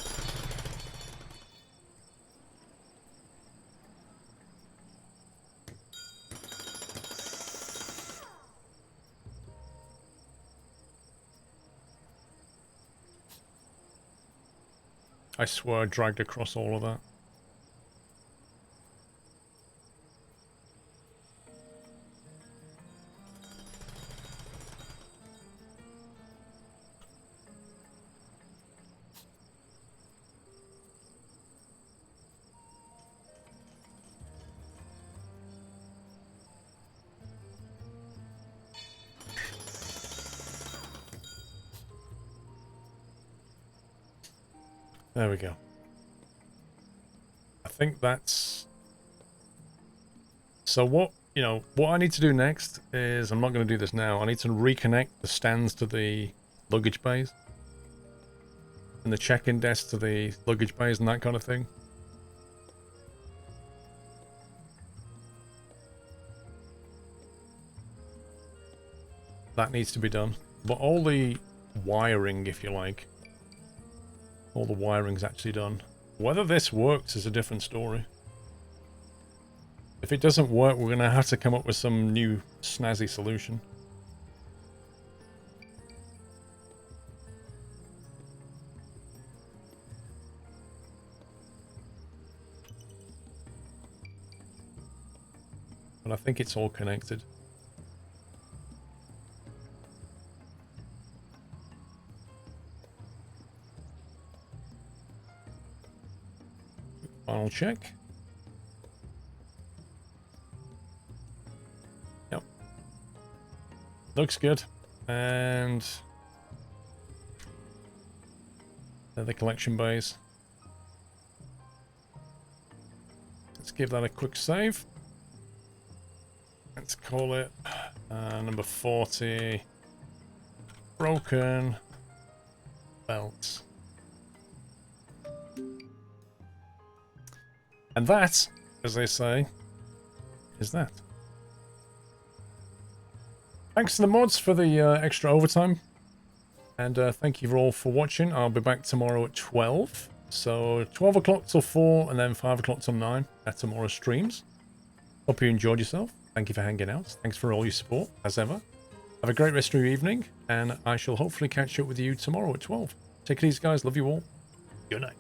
I swear I dragged across all of that. There we go. I think that's... So what I need to do next is, I'm not going to do this now, I need to reconnect the stands to the luggage bays. And the check-in desk to the luggage bays and that kind of thing. that needs to be done. But all the wiring, if you like, all the wiring's actually done. Whether this works is a different story. If it doesn't work, we're going to have to come up with some new snazzy solution. But I think it's all connected. Final check. Yep. Looks good. And the collection bays. Let's give that a quick save. Let's call it number 40. Broken belts. And that, as they say, is that. Thanks to the mods for the extra overtime. And thank you all for watching. I'll be back tomorrow at 12. So 12 o'clock till 4 and then 5 o'clock till 9 at tomorrow's streams. Hope you enjoyed yourself. Thank you for hanging out. Thanks for all your support, as ever. Have a great rest of your evening. And I shall hopefully catch up with you tomorrow at 12. Take it easy, guys. Love you all. Good night.